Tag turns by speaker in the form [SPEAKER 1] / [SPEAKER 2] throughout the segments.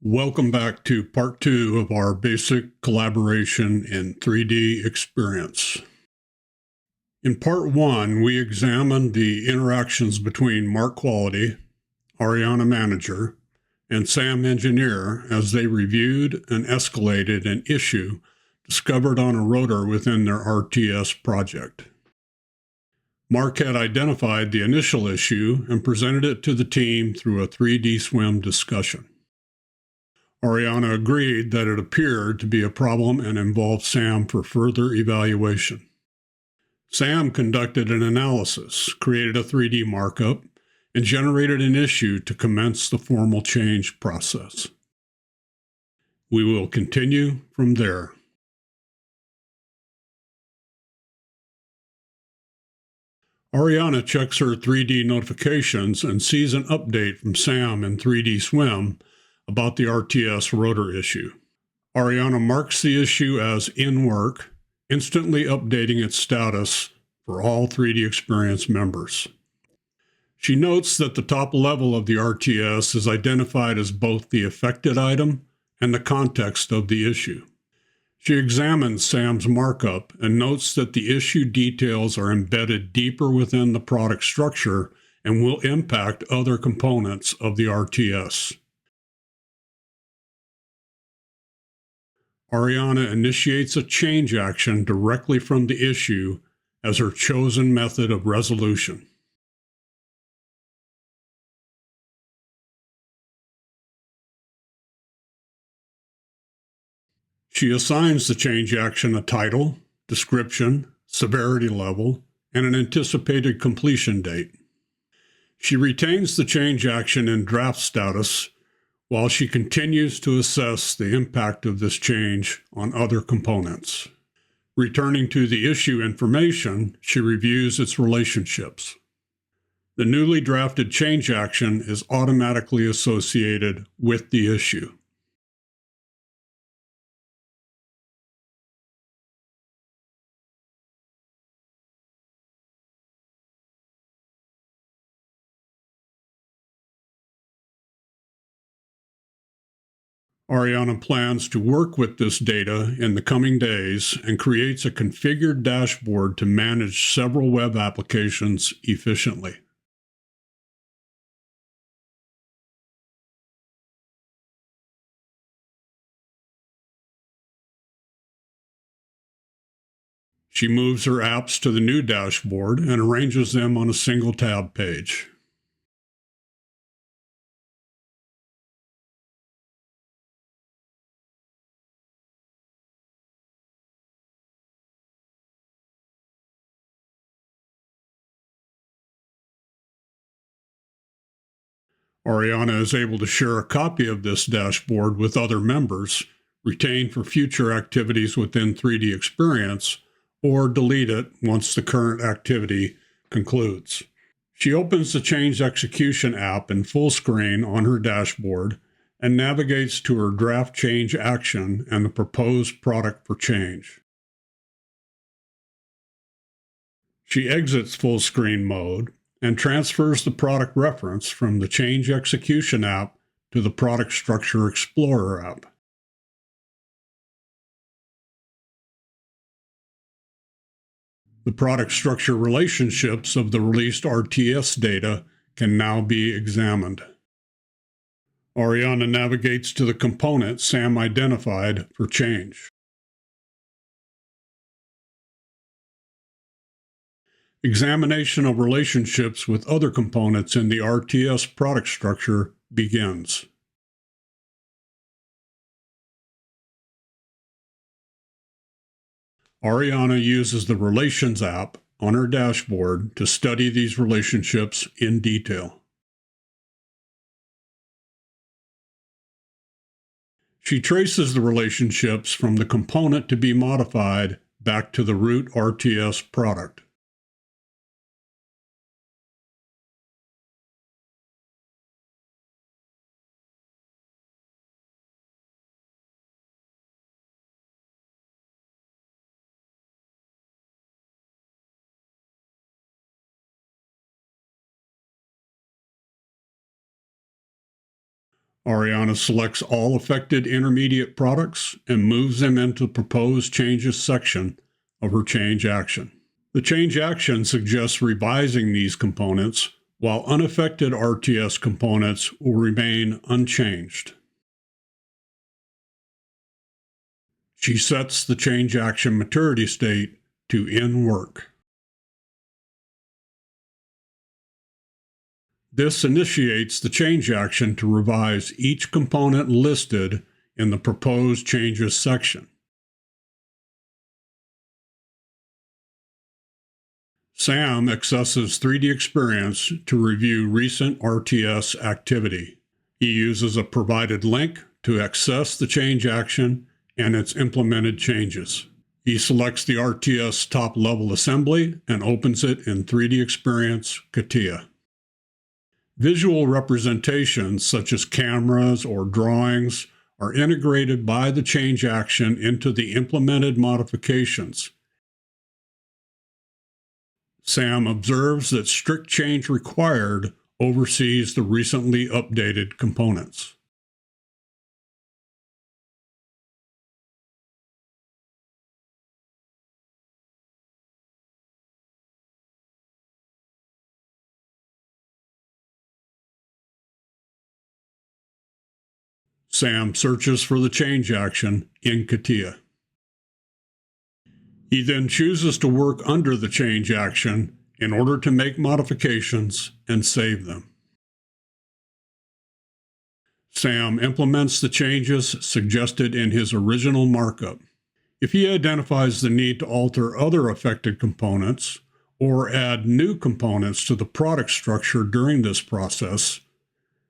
[SPEAKER 1] Welcome back to part 2 of our basic collaboration in 3D experience. In part 1, we examined the interactions between Mark Quality, Ariana Manager, and Sam Engineer as they reviewed and escalated an issue discovered on a rotor within their RTS project. Mark had identified the initial issue and presented it to the team through a 3D swim discussion. Ariana agreed that it appeared to be a problem and involved Sam for further evaluation. Sam conducted an analysis, created a 3D markup, and generated an issue to commence the formal change process. We will continue from there. Ariana checks her 3D notifications and sees an update from Sam in 3D Swim about the RTS rotor issue. Ariana marks the issue as in work, instantly updating its status for all 3D Experience members. She notes that the top level of the RTS is identified as both the affected item and the context of the issue. She examines Sam's markup and notes that the issue details are embedded deeper within the product structure and will impact other components of the RTS. Ariana initiates a change action directly from the issue as her chosen method of resolution. She assigns the change action a title, description, severity level, and an anticipated completion date. She retains the change action in draft status while she continues to assess the impact of this change on other components. Returning to the issue information, she reviews its relationships. The newly drafted change action is automatically associated with the issue. Ariana plans to work with this data in the coming days and creates a configured dashboard to manage several web applications efficiently. She moves her apps to the new dashboard and arranges them on a single tab page. Ariana is able to share a copy of this dashboard with other members, retain for future activities within 3D Experience, or delete it once the current activity concludes. She opens the Change Execution app in full screen on her dashboard and navigates to her draft change action and the proposed product for change. She exits full screen mode and transfers the product reference from the Change Execution app to the Product Structure Explorer app. The product structure relationships of the released RTS data can now be examined. Ariana navigates to the component Sam identified for change. Examination of relationships with other components in the RTS product structure begins. Ariana uses the Relations app on her dashboard to study these relationships in detail. She traces the relationships from the component to be modified back to the root RTS product. Ariana selects all affected intermediate products and moves them into the proposed changes section of her change action. The change action suggests revising these components, while unaffected RTS components will remain unchanged. She sets the change action maturity state to in work. This initiates the change action to revise each component listed in the proposed changes section. Sam accesses 3DEXPERIENCE to review recent RTS activity. He uses a provided link to access the change action and its implemented changes. He selects the RTS top-level assembly and opens it in 3DEXPERIENCE CATIA. Visual representations such as cameras or drawings are integrated by the change action into the implemented modifications. Sam observes that strict change required oversees the recently updated components. Sam searches for the change action in CATIA. He then chooses to work under the change action in order to make modifications and save them. Sam implements the changes suggested in his original markup. If he identifies the need to alter other affected components or add new components to the product structure during this process,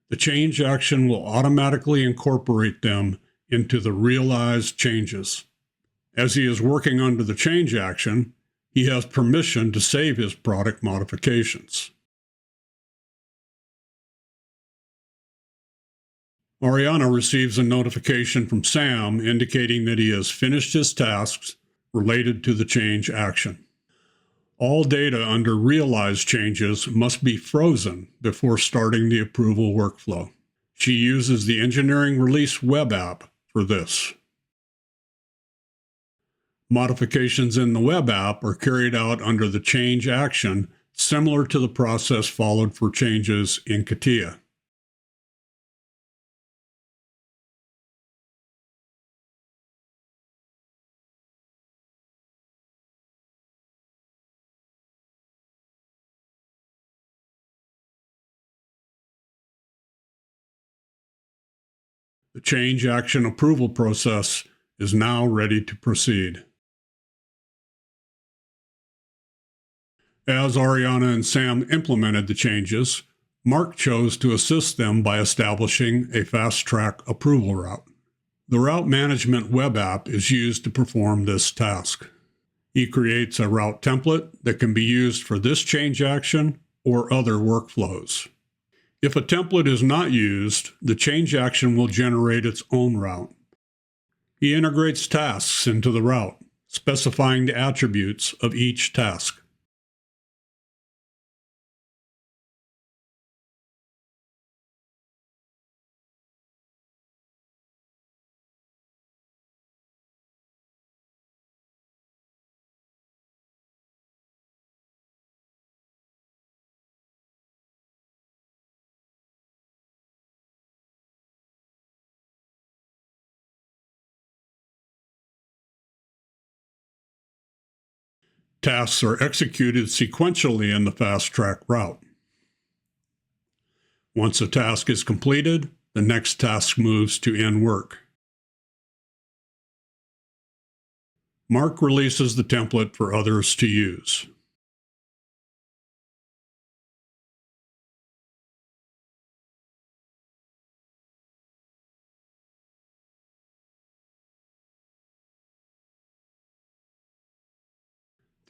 [SPEAKER 1] the change action will automatically incorporate them into the realized changes. As he is working under the change action, he has permission to save his product modifications. Ariana receives a notification from Sam indicating that he has finished his tasks related to the change action. All data under realized changes must be frozen before starting the approval workflow. She uses the Engineering Release web app for this. Modifications in the web app are carried out under the change action, similar to the process followed for changes in CATIA. The change action approval process is now ready to proceed. As Ariana and Sam implemented the changes, Mark chose to assist them by establishing a fast-track approval route. The Route Management web app is used to perform this task. He creates a route template that can be used for this change action or other workflows. If a template is not used, the change action will generate its own route. He integrates tasks into the route, specifying the attributes of each task. Tasks are executed sequentially in the fast-track route. Once a task is completed, the next task moves to end work. Mark releases the template for others to use.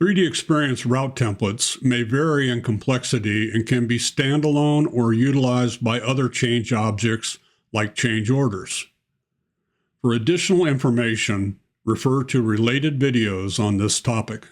[SPEAKER 1] "3DEXPERIENCE route templates may vary in complexity and can be standalone or utilized by other change objects like change orders. For additional information, refer to related videos on this topic.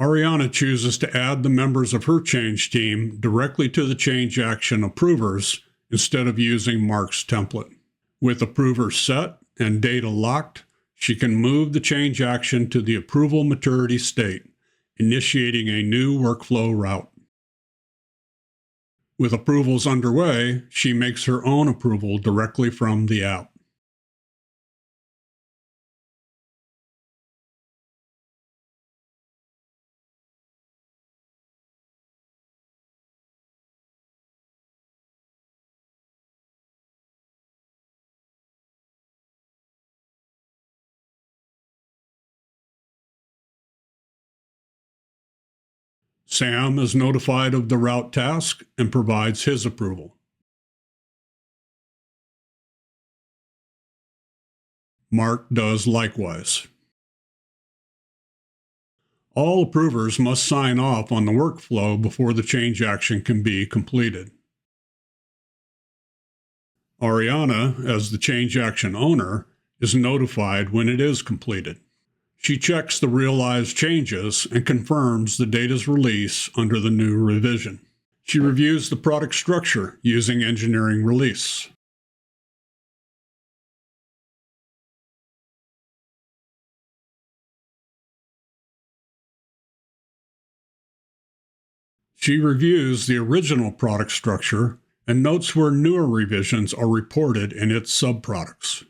[SPEAKER 1] Ariana chooses to add the members of her change team directly to the change action approvers instead of using Mark's template. With approvers set and data locked, she can move the change action to the approval maturity state, initiating a new workflow route. With approvals underway, she makes her own approval directly from the app. Sam is notified of the route task and provides his approval. Mark does likewise. All approvers must sign off on the workflow before the change action can be completed. Ariana, as the change action owner, is notified when it is completed. She checks the realized changes and confirms the data's release under the new revision. She reviews the product structure using engineering release. She reviews the original product structure and notes where newer revisions are reported in its subproducts.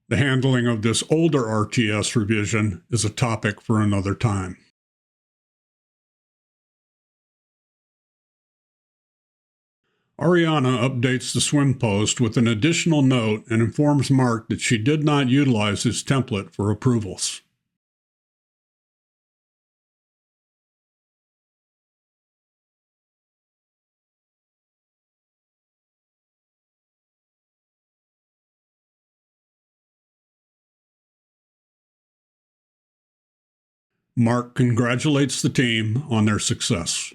[SPEAKER 1] The handling of this older RTS revision is a topic for another time. Ariana updates the swim post with an additional note and informs Mark that she did not utilize his template for approvals. Mark congratulates the team on their success.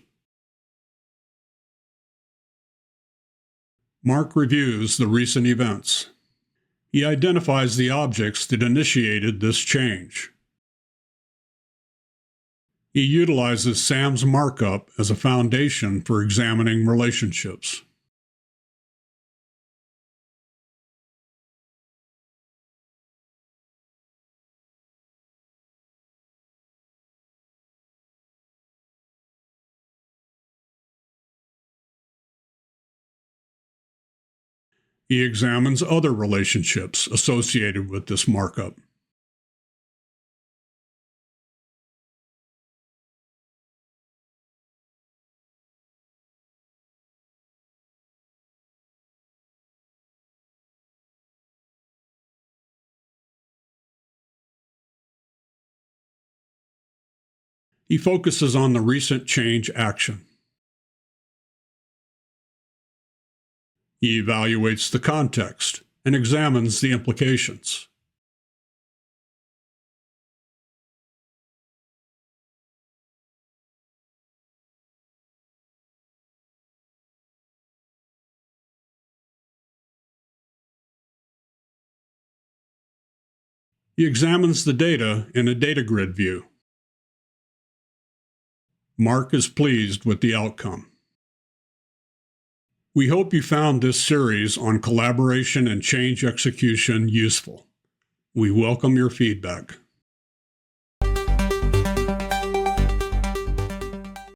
[SPEAKER 1] Mark reviews the recent events. He identifies the objects that initiated this change. He utilizes Sam's markup as a foundation for examining relationships. He examines other relationships associated with this markup. He focuses on the recent change action. He evaluates the context and examines the implications. He examines the data in a data grid view. Mark is pleased with the outcome. We hope you found this series on collaboration and change execution useful. We welcome your feedback.